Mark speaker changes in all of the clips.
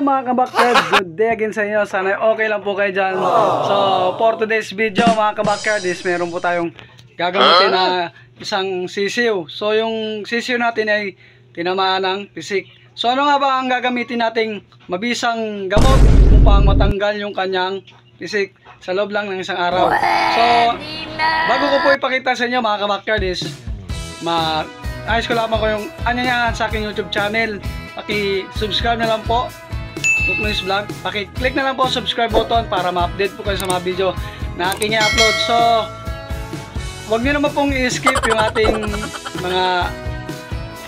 Speaker 1: mga kabakyard, good day again sa inyo. Sana okay lang po kayo dyan. So for today's video mga kabakyard is meron po tayong gagamitin na isang sisiw. So yung sisiw natin ay tinamaan ng pisik. So ano nga ba ang gagamitin nating mabisang gamot upang matanggal yung kanyang pisik sa loob lang ng isang araw. So bago ko po ipakita sa inyo mga kabakyard is ayos ko lamang ko yung niya sa aking YouTube channel. Paki-subscribe na lang po, Booknoise Vlog. Paki-click na lang po ang subscribe button para ma-update po kayo sa mga video na aking i-upload. So huwag niyo naman pong i-skip yung ating mga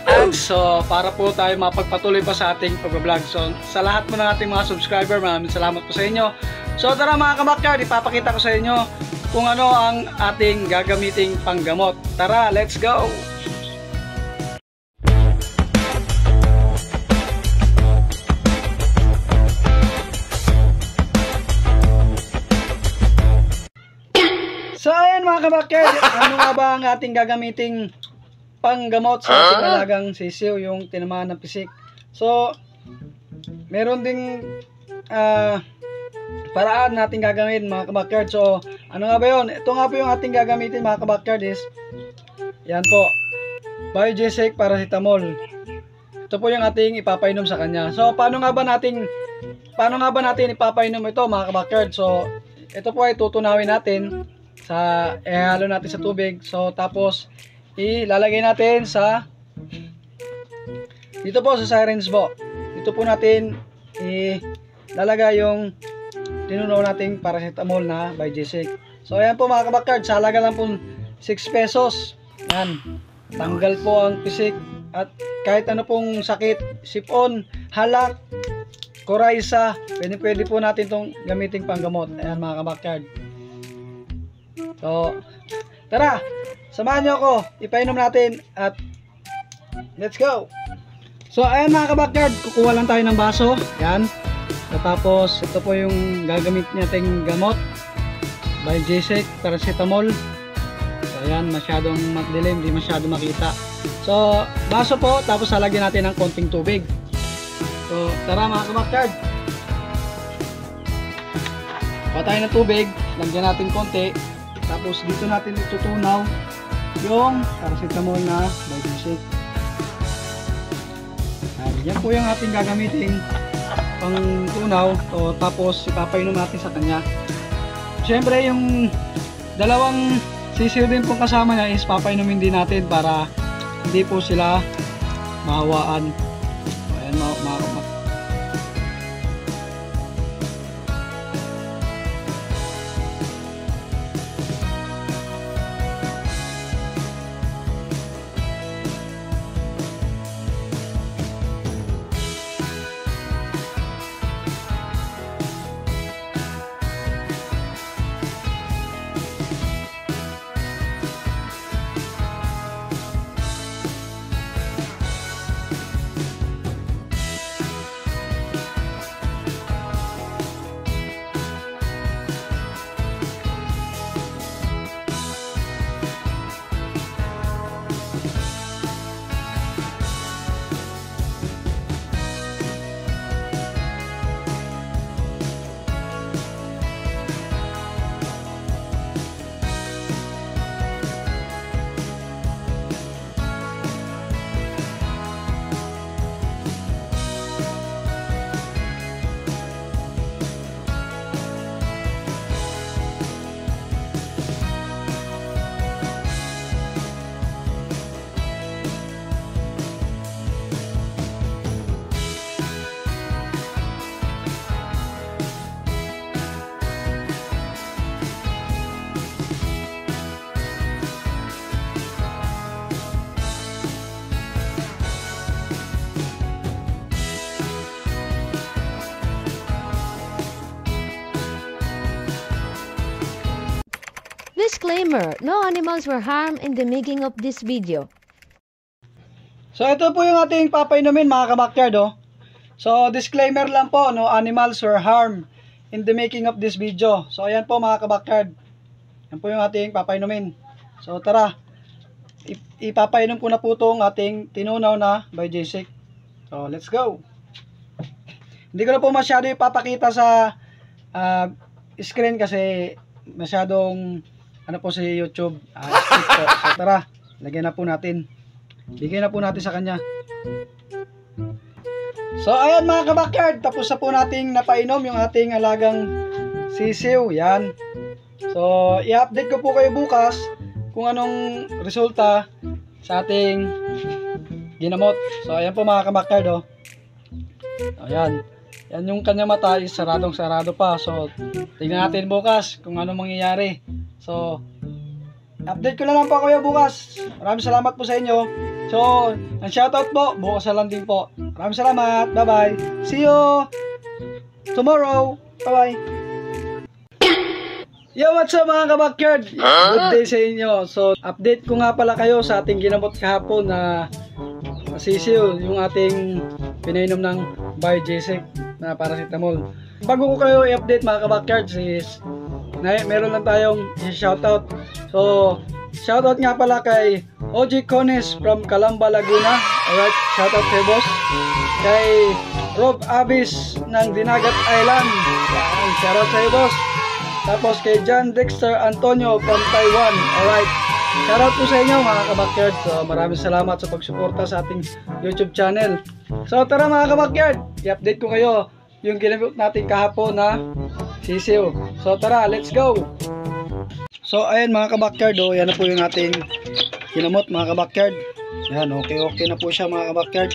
Speaker 1: ads. So para po tayo mapagpatuloy pa sa ating pag-vlog. So sa lahat po ng ating mga subscriber, maraming salamat po sa inyo. So tara mga kabakyard, ipapakita ko sa inyo kung ano ang ating gagamiting panggamot. Tara, let's go! So ayan mga kabakyard, ano nga ba ang ating gagamiting panggamot sa ating alagang sisiw, yung tinamaan ng pisik. So meron ding paraan natin gagamitin mga kabakyard. So ano nga ba yun? Ito nga po yung ating gagamitin mga kabakyard is yan po, Biogesic Paracetamol. Ito po yung ating ipapainom sa kanya. So paano nga ba natin ipapainom ito mga kabakyard? So ito po ay tutunawin natin ihalo natin sa tubig. So tapos ilalagay natin sa dito po sa syringe po. Dito po natin ilalagay yung tinunaw nating paracetamol na Biogesic. So ayan po mga kabakyard, sa halaga lang po 6 pesos. Yan. Tanggal po ang pisik at kahit ano pong sakit, sipon, halak, coryza, pwede po natin itong gamiting panggamot. Ayan mga kabakyard. So, tara, samahan nyo ako, ipainom natin at let's go! So, ayan mga kabakyard, kukuha lang tayo ng baso, yan. Tapos, ito po yung gagamit nating gamot, Biogesic Paracetamol. So, ayan, masyadong madilim, hindi masyado makita. So, baso po, tapos halagyan natin ng konting tubig. So, tara mga kabakyard. Kuha tayo ng tubig, lagyan natin konti. Tapos dito natin itutunaw yung paracetamol na Biogesic. Yan po yung ating gagamitin pang tunaw. So, tapos ipapainom natin sa kanya. Siyempre yung dalawang sisiw din pong kasama niya is papainumin din natin para hindi po sila mahawaan. Ayan
Speaker 2: Disclaimer, no animals were harmed in the making of this video.
Speaker 1: So ito po yung ating papainumin mga kabakyard. So disclaimer lang po, no animals were harmed in the making of this video. So ayan po mga kabakyard. Yan po yung ating papainumin. So tara, ipapainom ko na po itong ating tinunaw na Biogesic. So let's go. Hindi ko na po masyado ipapakita sa screen kasi masyadong ano po si YouTube strict po. So tara, lagyan na po natin. Bigay na po natin sa kanya. So ayan mga kabakyard, tapos na po nating napainom yung ating alagang sisiw. Yan. So i-update ko po kayo bukas kung anong resulta sa ating ginamot. So ayan po mga kabakyard, oh. Ayan. Yan yung kanya mata is saradong sarado pa. So tingnan natin bukas kung anong mangyayari. So update ko na lang po kayo bukas. Maraming salamat po sa inyo. So ang shoutout po bukas na lang din po. Maraming salamat. Bye bye. See you tomorrow. Bye bye. Yo, what's up mga kabakyard? Good day sa inyo. So update ko nga pala kayo sa ating ginamot kahapon na sisiw, yung ating pinainom ng Biogesic na paracetamol. Bago ko kayo i-update mga kabakyards is meron lang tayong shoutout. So shoutout nga pala kay OG Cones from Calamba, Laguna. Alright, shoutout kay boss. Kay Rob Abis ng Dinagat Island. Yan, shoutout sa'yo boss. Tapos kay John Dexter Antonio from Taiwan. Alright, shoutout po sa inyo mga kabakyard. So maraming salamat sa pagsuporta sa ating YouTube channel. So tara mga kabakyard, i-update ko kayo yung ginamot natin kahapon na sisiw. So tara, let's go. So ayan mga kabakyard, oh, yan na po yung ating ginamot mga kabakyard. Yan, okay na po siya mga kabakyard.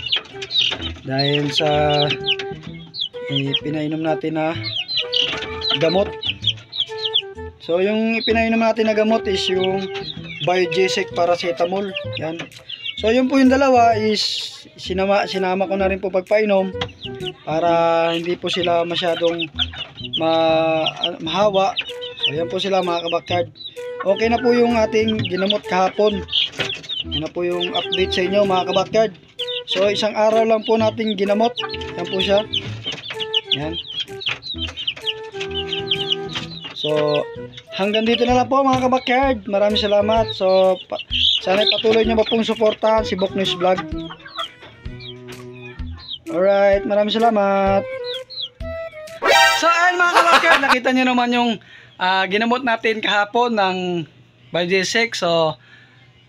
Speaker 1: Dahil sa pinainom natin na gamot. So yung ipinainom natin na gamot is yung Biogesic paracetamol. Yan. So yun po yung dalawa is sinama ko na rin po pagpainom para hindi po sila masyadong mahawa. So yan po sila mga kabakyard. Okay na po yung ating ginamot kahapon. Yan na po yung update sa inyo mga kabakyard. So isang araw lang po nating ginamot. Yan po siya. Yan. So hanggang dito na lang po mga kabakyard. Maraming salamat. So sana patuloy nyo pa pong suportahan si Boknews Vlog. Alright, maraming salamat. So ayun mga kabakyard, nakita nyo naman yung ginamot natin kahapon ng Biogesic. So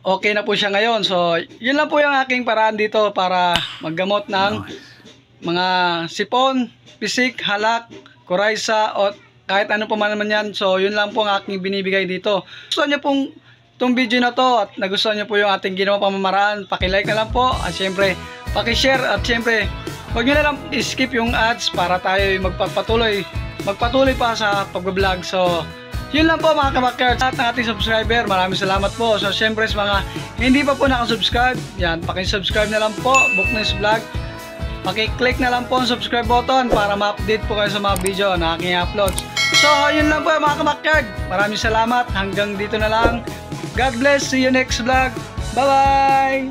Speaker 1: okay na po siya ngayon. So yun lang po yung aking paraan dito para maggamot ng mga sipon, pisik, halak, kuraysa o kahit ano pa man naman yan. So yun lang po ang aking binibigay dito. Gusto nyo pong itong video na to at nagustuhan nyo po yung ating ginawa pamamaraan, pakilike na lang po at syempre pakishare at syempre huwag nyo na lang skip yung ads para tayo magpatuloy pa sa pag-vlog. So yun lang po mga kabakyard at ng ating subscriber, maraming salamat po. So syempre sa mga hindi pa po nakasubscribe, yan, pakisubscribe na lang po Boknews Vlog. Paki-click na lang po ang subscribe button para ma-update po kayo sa mga video na aking uploads. So yun lang po mga kabakyard, maraming salamat, hanggang dito na lang. God bless, see you next vlog. Bye bye.